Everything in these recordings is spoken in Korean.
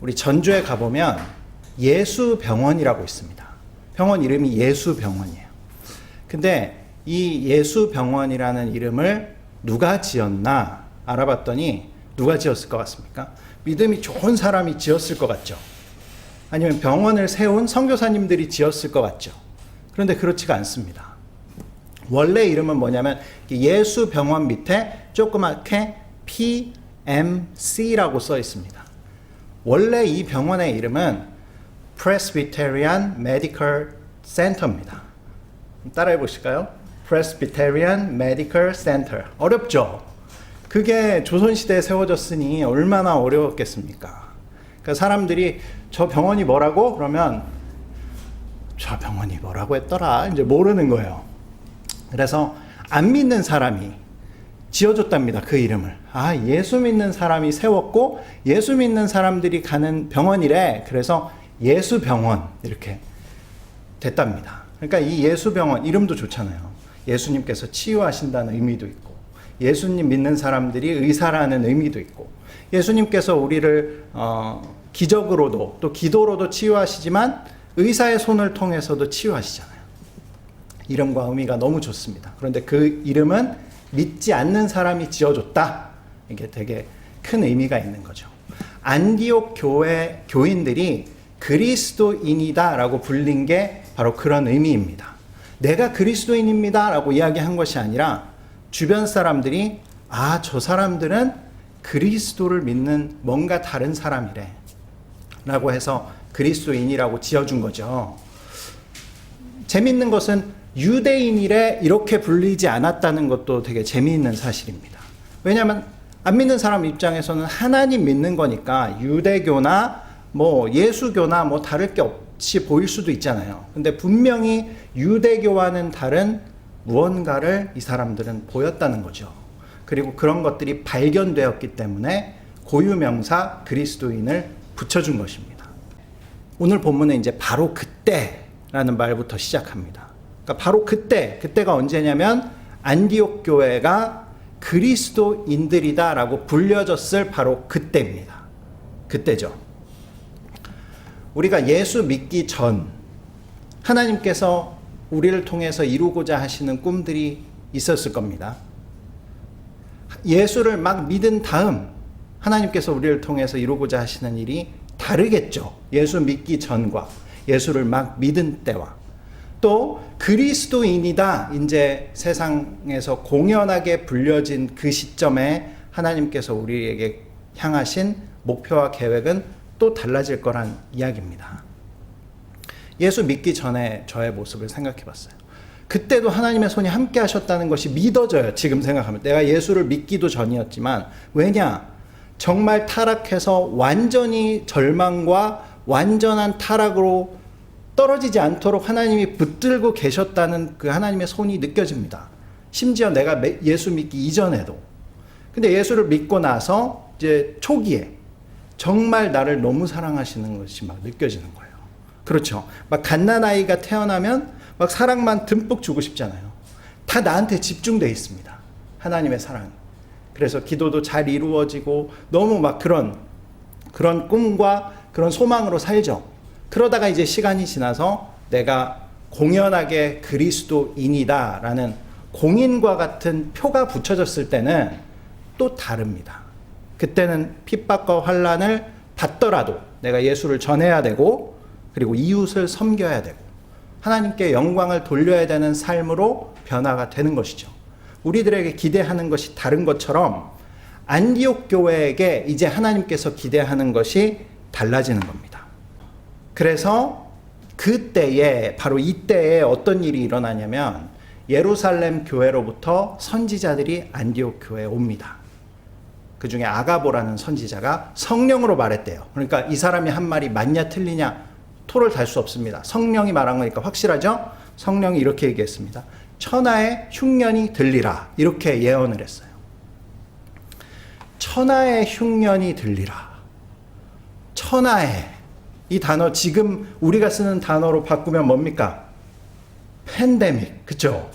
우리 전주에 가보면 예수병원이라고 있습니다. 병원 이름이 예수병원이에요. 근데 이 예수병원이라는 이름을 누가 지었나 알아봤더니 누가 지었을 것 같습니까? 믿음이 좋은 사람이 지었을 것 같죠? 아니면 병원을 세운 선교사님들이 지었을 것 같죠? 그런데 그렇지가 않습니다. 원래 이름은 뭐냐면 예수병원 밑에 조그맣게 PMC라고 써 있습니다. 원래 이 병원의 이름은 Presbyterian Medical Center입니다. 따라해 보실까요? Presbyterian Medical Center. 어렵죠? 그게 조선시대에 세워졌으니 얼마나 어려웠겠습니까? 그러니까 사람들이 저 병원이 뭐라고? 그러면 저 병원이 뭐라고 했더라? 이제 모르는 거예요. 그래서 안 믿는 사람이 지어줬답니다. 그 이름을. 아, 예수 믿는 사람이 세웠고 예수 믿는 사람들이 가는 병원이래. 그래서 예수병원 이렇게 됐답니다. 그러니까 이 예수병원 이름도 좋잖아요. 예수님께서 치유하신다는 의미도 있고 예수님 믿는 사람들이 의사라는 의미도 있고 예수님께서 우리를 기적으로도 또 기도로도 치유하시지만 의사의 손을 통해서도 치유하시잖아요. 이름과 의미가 너무 좋습니다. 그런데 그 이름은 믿지 않는 사람이 지어줬다. 이게 되게 큰 의미가 있는 거죠. 안디옥 교회 교인들이 그리스도인이다 라고 불린 게 바로 그런 의미입니다. 내가 그리스도인입니다 라고 이야기한 것이 아니라 주변 사람들이 아, 저 사람들은 그리스도를 믿는 뭔가 다른 사람이래 라고 해서 그리스도인이라고 지어준 거죠. 재밌는 것은 유대인이래 이렇게 불리지 않았다는 것도 되게 재미있는 사실입니다. 왜냐하면 안 믿는 사람 입장에서는 하나님 믿는 거니까 유대교나 뭐 예수교나 뭐 다를 게 없이 보일 수도 있잖아요. 근데 분명히 유대교와는 다른 무언가를 이 사람들은 보였다는 거죠. 그리고 그런 것들이 발견되었기 때문에 고유명사 그리스도인을 붙여준 것입니다. 오늘 본문은 이제 바로 그때라는 말부터 시작합니다. 그러니까 바로 그때가 언제냐면 안디옥 교회가 그리스도인들이다라고 불려졌을 바로 그때입니다. 그때죠. 우리가 예수 믿기 전 하나님께서 우리를 통해서 이루고자 하시는 꿈들이 있었을 겁니다. 예수를 막 믿은 다음 하나님께서 우리를 통해서 이루고자 하시는 일이 다르겠죠. 예수 믿기 전과 예수를 막 믿은 때와 또 그리스도인이다 이제 세상에서 공연하게 불려진 그 시점에 하나님께서 우리에게 향하신 목표와 계획은 또 달라질 거란 이야기입니다. 예수 믿기 전에 저의 모습을 생각해 봤어요. 그때도 하나님의 손이 함께 하셨다는 것이 믿어져요. 지금 생각하면. 내가 예수를 믿기도 전이었지만 왜냐? 정말 타락해서 완전히 절망과 완전한 타락으로 떨어지지 않도록 하나님이 붙들고 계셨다는 그 하나님의 손이 느껴집니다. 심지어 내가 예수 믿기 이전에도. 근데 예수를 믿고 나서 이제 초기에 정말 나를 너무 사랑하시는 것이 막 느껴지는 거예요. 그렇죠. 막 갓난아이가 태어나면 막 사랑만 듬뿍 주고 싶잖아요. 다 나한테 집중되어 있습니다. 하나님의 사랑이. 그래서 기도도 잘 이루어지고 너무 막 그런 꿈과 그런 소망으로 살죠. 그러다가 이제 시간이 지나서 내가 공연하게 그리스도인이다 라는 공인과 같은 표가 붙여졌을 때는 또 다릅니다. 그때는 핍박과 환난을 받더라도 내가 예수를 전해야 되고 그리고 이웃을 섬겨야 되고 하나님께 영광을 돌려야 되는 삶으로 변화가 되는 것이죠. 우리들에게 기대하는 것이 다른 것처럼 안디옥 교회에게 이제 하나님께서 기대하는 것이 달라지는 겁니다. 그래서 그때에 바로 이때에 어떤 일이 일어나냐면 예루살렘 교회로부터 선지자들이 안디옥 교회에 옵니다. 그 중에 아가보라는 선지자가 성령으로 말했대요. 그러니까 이 사람이 한 말이 맞냐 틀리냐 토를 달 수 없습니다. 성령이 말한 거니까 확실하죠? 성령이 이렇게 얘기했습니다. 천하의 흉년이 들리라 이렇게 예언을 했어요. 천하의 흉년이 들리라. 천하의 이 단어 지금 우리가 쓰는 단어로 바꾸면 뭡니까? 팬데믹, 그쵸?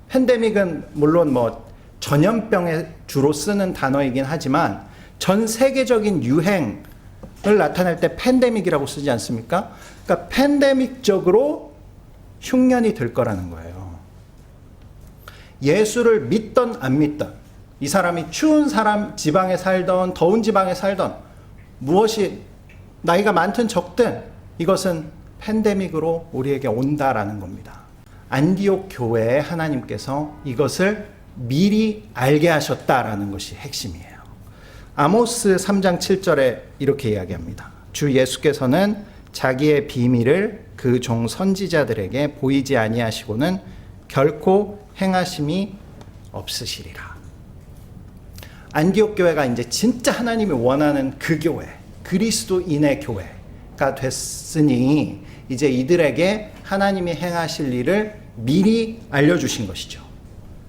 팬데믹은 물론 뭐 전염병에 주로 쓰는 단어이긴 하지만 전 세계적인 유행, 나타낼 때 팬데믹이라고 쓰지 않습니까? 그러니까 팬데믹적으로 흉년이 들 거라는 거예요. 예수를 믿던 안 믿던, 이 사람이 추운 지방에 살던 더운 지방에 살던, 무엇이 나이가 많든 적든 이것은 팬데믹으로 우리에게 온다라는 겁니다. 안디옥 교회에 하나님께서 이것을 미리 알게 하셨다라는 것이 핵심이에요. 아모스 3장 7절에 이렇게 이야기합니다. 주 예수께서는 자기의 비밀을 그 종 선지자들에게 보이지 아니하시고는 결코 행하심이 없으시리라. 안디옥 교회가 이제 진짜 하나님이 원하는 그 교회, 그리스도인의 교회가 됐으니 이제 이들에게 하나님이 행하실 일을 미리 알려주신 것이죠.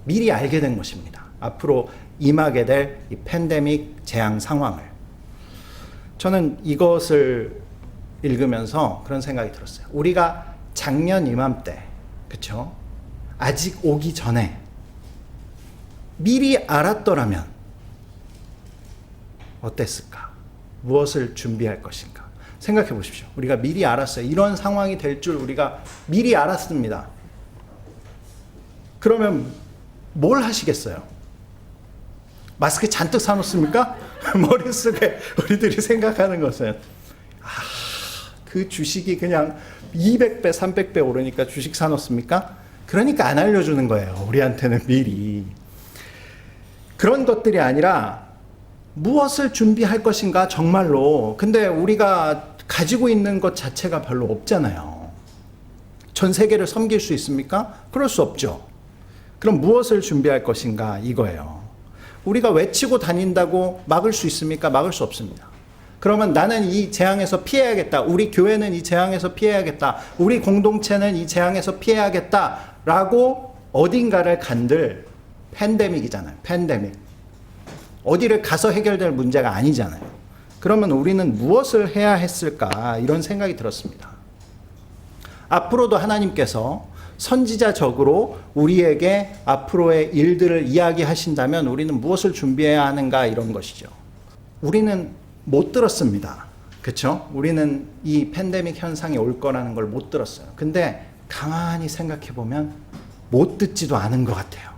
미리 알게 된 것입니다. 앞으로 임하게 될 이 팬데믹 재앙 상황을. 저는 이것을 읽으면서 그런 생각이 들었어요. 우리가 작년 이맘때, 그쵸? 아직 오기 전에 미리 알았더라면 어땠을까? 무엇을 준비할 것인가? 생각해 보십시오. 우리가 미리 알았어요. 이런 상황이 될 줄 우리가 미리 알았습니다. 그러면 뭘 하시겠어요? 마스크 잔뜩 사놓습니까? 머릿속에 우리들이 생각하는 것은 그 주식이 그냥 200배, 300배 오르니까 주식 사놓습니까? 그러니까 안 알려주는 거예요. 우리한테는 미리. 그런 것들이 아니라 무엇을 준비할 것인가 정말로. 근데 우리가 가지고 있는 것 자체가 별로 없잖아요. 전 세계를 섬길 수 있습니까? 그럴 수 없죠. 그럼 무엇을 준비할 것인가 이거예요. 우리가 외치고 다닌다고 막을 수 있습니까? 막을 수 없습니다. 그러면 나는 이 재앙에서 피해야겠다. 우리 교회는 이 재앙에서 피해야겠다. 우리 공동체는 이 재앙에서 피해야겠다라고 어딘가를 간들 팬데믹이잖아요. 팬데믹. 어디를 가서 해결될 문제가 아니잖아요. 그러면 우리는 무엇을 해야 했을까? 이런 생각이 들었습니다. 앞으로도 하나님께서 선지자적으로 우리에게 앞으로의 일들을 이야기하신다면 우리는 무엇을 준비해야 하는가 이런 것이죠. 우리는 못 들었습니다. 그렇죠? 우리는 이 팬데믹 현상이 올 거라는 걸 못 들었어요. 근데 가만히 생각해 보면 못 듣지도 않은 것 같아요.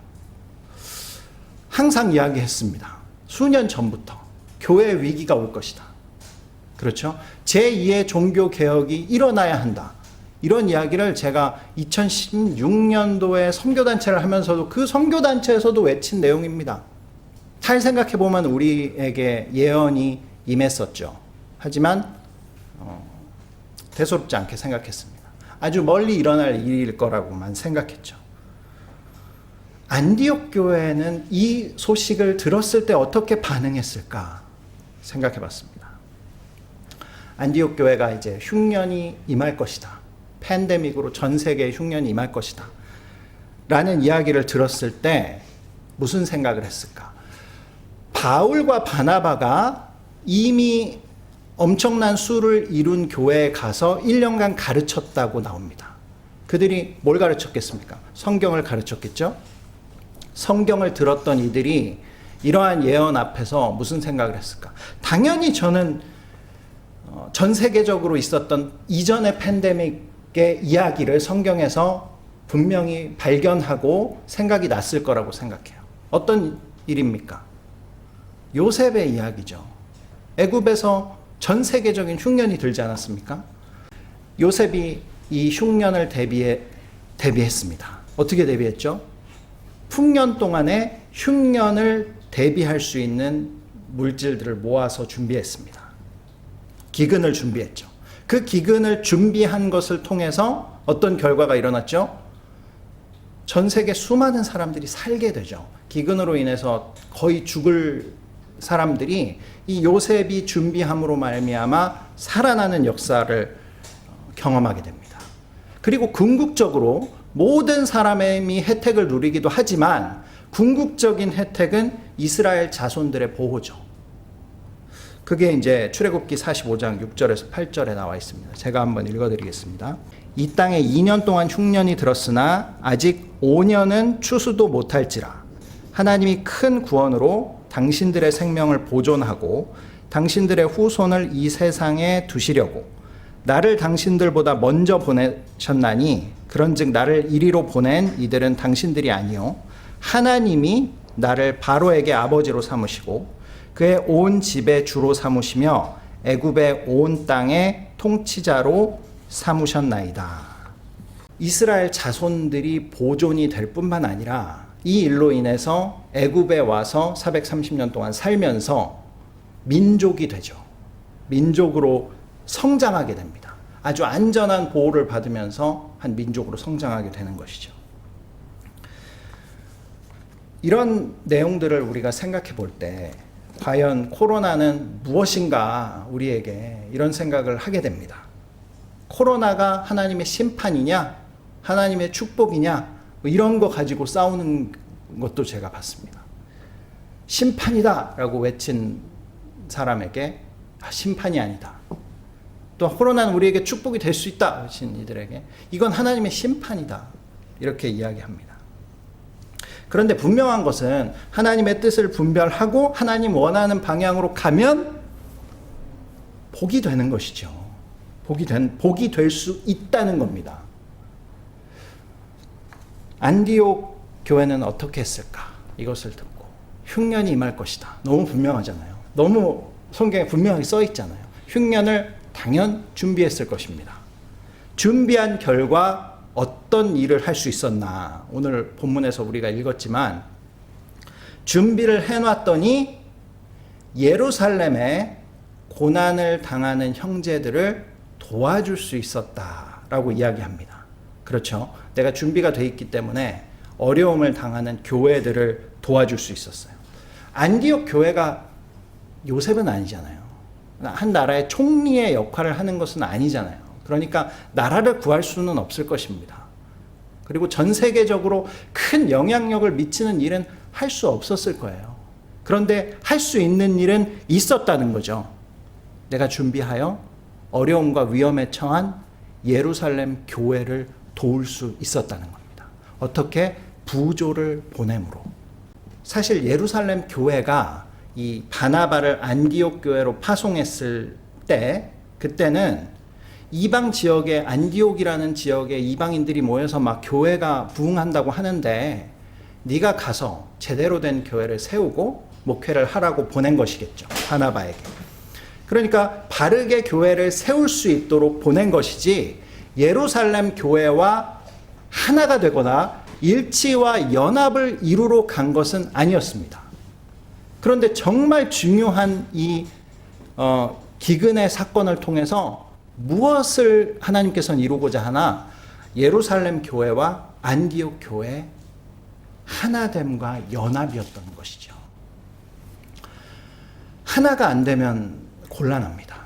항상 이야기했습니다. 수년 전부터 교회 위기가 올 것이다. 그렇죠? 제2의 종교 개혁이 일어나야 한다. 이런 이야기를 제가 2016년도에 선교단체를 하면서도 그 선교단체에서도 외친 내용입니다. 잘 생각해보면 우리에게 예언이 임했었죠. 하지만 대수롭지 않게 생각했습니다. 아주 멀리 일어날 일일 거라고만 생각했죠. 안디옥 교회는 이 소식을 들었을 때 어떻게 반응했을까 생각해봤습니다. 안디옥 교회가 이제 흉년이 임할 것이다. 팬데믹으로 전 세계에 흉년이 임할 것이다. 라는 이야기를 들었을 때 무슨 생각을 했을까? 바울과 바나바가 이미 엄청난 수를 이룬 교회에 가서 1년간 가르쳤다고 나옵니다. 그들이 뭘 가르쳤겠습니까? 성경을 가르쳤겠죠? 성경을 들었던 이들이 이러한 예언 앞에서 무슨 생각을 했을까? 당연히 저는 전 세계적으로 있었던 이전의 팬데믹의 이야기를 성경에서 분명히 발견하고 생각이 났을 거라고 생각해요. 어떤 일입니까? 요셉의 이야기죠. 애굽에서 전 세계적인 흉년이 들지 않았습니까? 요셉이 이 흉년을 대비했습니다. 어떻게 대비했죠? 풍년 동안에 흉년을 대비할 수 있는 물질들을 모아서 준비했습니다. 기근을 준비했죠. 그 기근을 준비한 것을 통해서 어떤 결과가 일어났죠? 전 세계 수많은 사람들이 살게 되죠. 기근으로 인해서 거의 죽을 사람들이 이 요셉이 준비함으로 말미암아 살아나는 역사를 경험하게 됩니다. 그리고 궁극적으로 모든 사람이 혜택을 누리기도 하지만 궁극적인 혜택은 이스라엘 자손들의 보호죠. 그게 이제 출애굽기 45장 6절에서 8절에 나와 있습니다. 제가 한번 읽어드리겠습니다. 이 땅에 2년 동안 흉년이 들었으나 아직 5년은 추수도 못할지라 하나님이 큰 구원으로 당신들의 생명을 보존하고 당신들의 후손을 이 세상에 두시려고 나를 당신들보다 먼저 보내셨나니 그런즉 나를 이리로 보낸 이들은 당신들이 아니요 하나님이 나를 바로에게 아버지로 삼으시고 그의 온 집의 주로 삼으시며 애굽의 온 땅의 통치자로 삼으셨나이다. 이스라엘 자손들이 보존이 될 뿐만 아니라 이 일로 인해서 애굽에 와서 430년 동안 살면서 민족이 되죠. 민족으로 성장하게 됩니다. 아주 안전한 보호를 받으면서 한 민족으로 성장하게 되는 것이죠. 이런 내용들을 우리가 생각해 볼 때 과연 코로나는 무엇인가 우리에게 이런 생각을 하게 됩니다. 코로나가 하나님의 심판이냐 하나님의 축복이냐 뭐 이런 거 가지고 싸우는 것도 제가 봤습니다. 심판이다 라고 외친 사람에게 심판이 아니다. 또 코로나는 우리에게 축복이 될 수 있다 하신 이들에게 이건 하나님의 심판이다 이렇게 이야기합니다. 그런데 분명한 것은 하나님의 뜻을 분별하고 하나님 원하는 방향으로 가면 복이 되는 것이죠. 복이 될 수 있다는 겁니다. 안디옥 교회는 어떻게 했을까? 이것을 듣고 흉년이 임할 것이다. 너무 분명하잖아요. 너무 성경에 분명하게 써 있잖아요. 흉년을 당연 준비했을 것입니다. 준비한 결과 어떤 일을 할 수 있었나? 오늘 본문에서 우리가 읽었지만 준비를 해놨더니 예루살렘에 고난을 당하는 형제들을 도와줄 수 있었다라고 이야기합니다. 그렇죠. 내가 준비가 돼 있기 때문에 어려움을 당하는 교회들을 도와줄 수 있었어요. 안디옥 교회가 요셉은 아니잖아요. 한 나라의 총리의 역할을 하는 것은 아니잖아요. 그러니까 나라를 구할 수는 없을 것입니다. 그리고 전 세계적으로 큰 영향력을 미치는 일은 할 수 없었을 거예요. 그런데 할 수 있는 일은 있었다는 거죠. 내가 준비하여 어려움과 위험에 처한 예루살렘 교회를 도울 수 있었다는 겁니다. 어떻게? 부조를 보냄으로. 사실 예루살렘 교회가 이 바나바를 안디옥 교회로 파송했을 때 그때는 이방 지역에 안디옥이라는 지역에 이방인들이 모여서 막 교회가 부흥한다고 하는데 네가 가서 제대로 된 교회를 세우고 목회를 하라고 보낸 것이겠죠. 바나바에게. 그러니까 바르게 교회를 세울 수 있도록 보낸 것이지 예루살렘 교회와 하나가 되거나 일치와 연합을 이루러 간 것은 아니었습니다. 그런데 정말 중요한 이 기근의 사건을 통해서 무엇을 하나님께서는 이루고자 하나? 예루살렘 교회와 안디옥 교회의 하나됨과 연합이었던 것이죠. 하나가 안 되면 곤란합니다.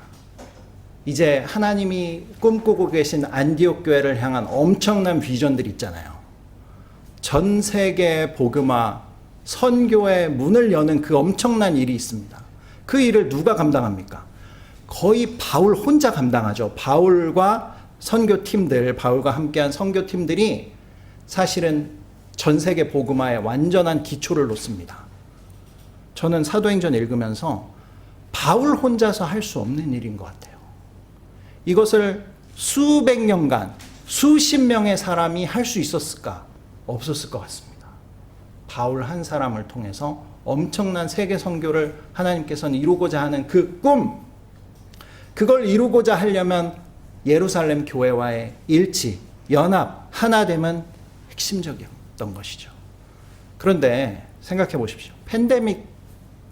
이제 하나님이 꿈꾸고 계신 안디옥 교회를 향한 엄청난 비전들이 있잖아요. 전 세계 복음화, 선교의 문을 여는 그 엄청난 일이 있습니다. 그 일을 누가 감당합니까? 거의 바울 혼자 감당하죠. 바울과 선교팀들, 바울과 함께한 선교팀들이 사실은 전 세계 복음화에 완전한 기초를 놓습니다. 저는 사도행전 읽으면서 바울 혼자서 할 수 없는 일인 것 같아요. 이것을 수백 년간 수십 명의 사람이 할 수 있었을까? 없었을 것 같습니다. 바울 한 사람을 통해서 엄청난 세계 선교를 하나님께서는 이루고자 하는 그 꿈, 그걸 이루고자 하려면 예루살렘 교회와의 일치, 연합, 하나됨은 핵심적이었던 것이죠. 그런데 생각해 보십시오. 팬데믹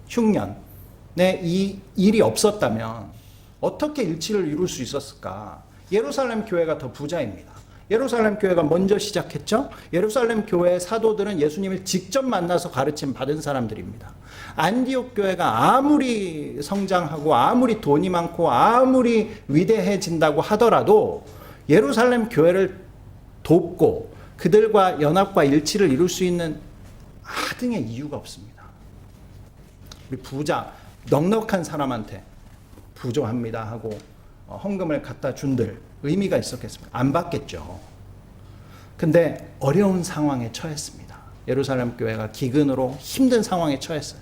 흉년에 이 일이 없었다면 어떻게 일치를 이룰 수 있었을까? 예루살렘 교회가 더 부자입니다. 예루살렘 교회가 먼저 시작했죠. 예루살렘 교회의 사도들은 예수님을 직접 만나서 가르침 받은 사람들입니다. 안디옥 교회가 아무리 성장하고 아무리 돈이 많고 아무리 위대해진다고 하더라도 예루살렘 교회를 돕고 그들과 연합과 일치를 이룰 수 있는 하등의 이유가 없습니다. 우리 부자, 넉넉한 사람한테 부조합니다 하고 헌금을 갖다 준들 의미가 있었겠습니까? 안 받겠죠. 근데 어려운 상황에 처했습니다. 예루살렘 교회가 기근으로 힘든 상황에 처했어요.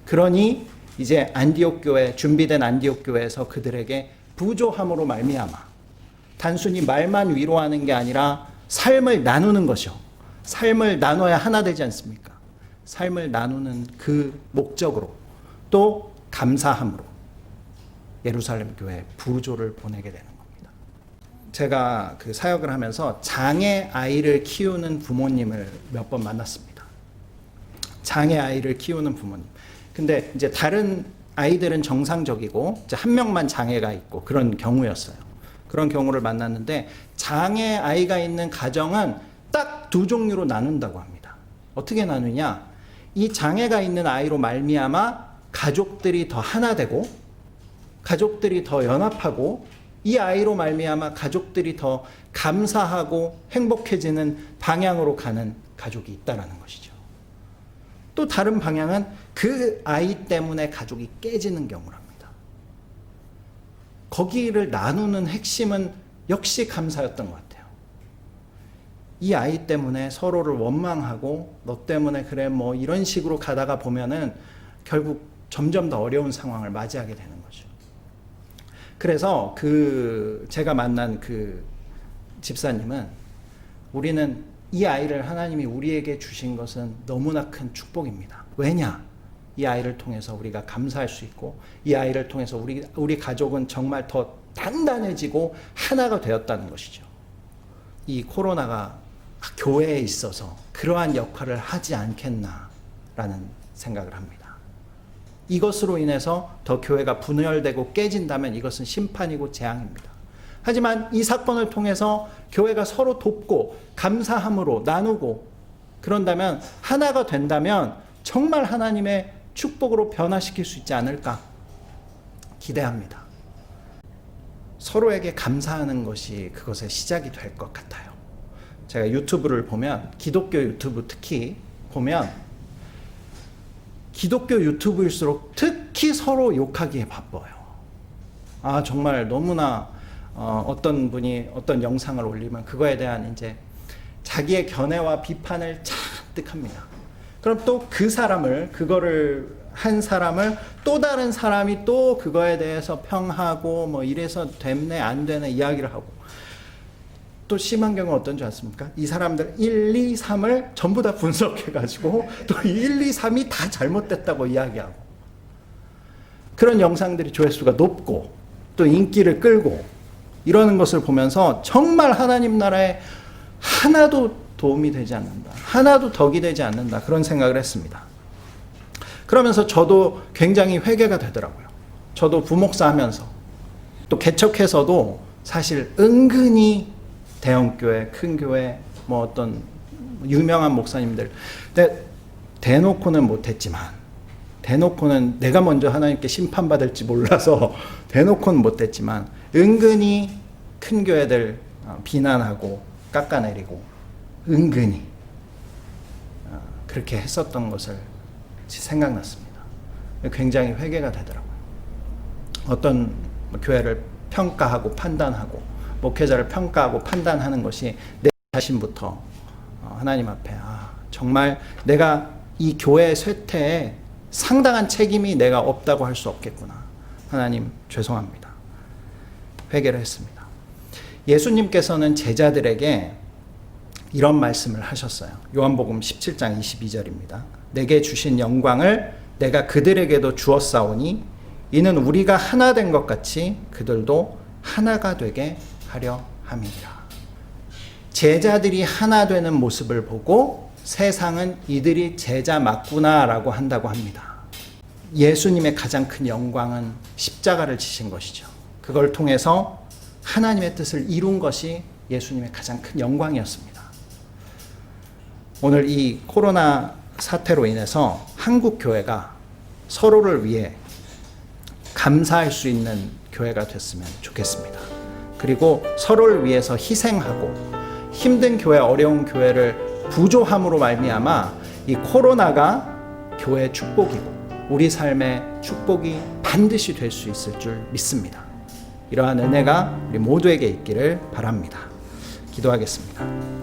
그러니 이제 안디옥 교회, 준비된 안디옥 교회에서 그들에게 부조함으로 말미암아 단순히 말만 위로하는 게 아니라 삶을 나누는 것이요. 삶을 나눠야 하나 되지 않습니까? 삶을 나누는 그 목적으로 또 감사함으로 예루살렘 교회에 부조를 보내게 되는 겁니다. 제가 그 사역을 하면서 장애 아이를 키우는 부모님을 몇 번 만났습니다. 장애 아이를 키우는 부모님. 근데 이제 다른 아이들은 정상적이고 이제 한 명만 장애가 있고 그런 경우였어요. 그런 경우를 만났는데 장애 아이가 있는 가정은 딱 두 종류로 나눈다고 합니다. 어떻게 나누냐? 이 장애가 있는 아이로 말미암아 가족들이 더 하나 되고 가족들이 더 연합하고 이 아이로 말미암아 가족들이 더 감사하고 행복해지는 방향으로 가는 가족이 있다라는 것이죠. 또 다른 방향은 그 아이 때문에 가족이 깨지는 경우랍니다. 거기를 나누는 핵심은 역시 감사였던 것 같아요. 이 아이 때문에 서로를 원망하고 너 때문에 그래 뭐 이런 식으로 가다가 보면은 결국 점점 더 어려운 상황을 맞이하게 되는 거죠. 그래서 제가 만난 그 집사님은 우리는 이 아이를 하나님이 우리에게 주신 것은 너무나 큰 축복입니다. 왜냐? 이 아이를 통해서 우리가 감사할 수 있고 이 아이를 통해서 우리 가족은 정말 더 단단해지고 하나가 되었다는 것이죠. 이 코로나가 교회에 있어서 그러한 역할을 하지 않겠나라는 생각을 합니다. 이것으로 인해서 더 교회가 분열되고 깨진다면 이것은 심판이고 재앙입니다. 하지만 이 사건을 통해서 교회가 서로 돕고 감사함으로 나누고 그런다면 하나가 된다면 정말 하나님의 축복으로 변화시킬 수 있지 않을까 기대합니다. 서로에게 감사하는 것이 그것의 시작이 될 것 같아요. 제가 유튜브를 보면 기독교 유튜브 특히 보면 기독교 유튜브일수록 특히 서로 욕하기에 바빠요. 정말 너무나 어떤 분이 어떤 영상을 올리면 그거에 대한 이제 자기의 견해와 비판을 잔뜩 합니다. 그럼 또 그거를 한 사람을 또 다른 사람이 또 그거에 대해서 평하고 뭐 이래서 됐네 안 되네 이야기를 하고 또 심한 경우 어떤 줄 아십니까? 이 사람들 1, 2, 3을 전부 다 분석해가지고 또 1, 2, 3이 다 잘못됐다고 이야기하고 그런 영상들이 조회수가 높고 또 인기를 끌고 이러는 것을 보면서 정말 하나님 나라에 하나도 도움이 되지 않는다. 하나도 덕이 되지 않는다. 그런 생각을 했습니다. 그러면서 저도 굉장히 회개가 되더라고요. 저도 부목사 하면서 또 개척해서도 사실 은근히 대형교회, 큰 교회, 뭐 어떤 유명한 목사님들 대놓고는 못했지만 대놓고는 내가 먼저 하나님께 심판받을지 몰라서 대놓고는 못했지만 은근히 큰 교회들 비난하고 깎아내리고 은근히 그렇게 했었던 것을 생각났습니다. 굉장히 회개가 되더라고요. 어떤 교회를 평가하고 판단하고 목회자를 평가하고 판단하는 것이 내 자신부터 하나님 앞에 정말 내가 이 교회 쇠퇴에 상당한 책임이 내가 없다고 할 수 없겠구나. 하나님 죄송합니다. 회개를 했습니다. 예수님께서는 제자들에게 이런 말씀을 하셨어요. 요한복음 17장 22절입니다. 내게 주신 영광을 내가 그들에게도 주었사오니 이는 우리가 하나 된 것 같이 그들도 하나가 되게 하려 함이니라. 제자들이 하나 되는 모습을 보고 세상은 이들이 제자 맞구나라고 한다고 합니다. 예수님의 가장 큰 영광은 십자가를 지신 것이죠. 그걸 통해서 하나님의 뜻을 이룬 것이 예수님의 가장 큰 영광이었습니다. 오늘 이 코로나 사태로 인해서 한국 교회가 서로를 위해 감사할 수 있는 교회가 됐으면 좋겠습니다. 그리고 서로를 위해서 희생하고 힘든 교회, 어려운 교회를 부조함으로 말미암아 이 코로나가 교회의 축복이고 우리 삶의 축복이 반드시 될 수 있을 줄 믿습니다. 이러한 은혜가 우리 모두에게 있기를 바랍니다. 기도하겠습니다.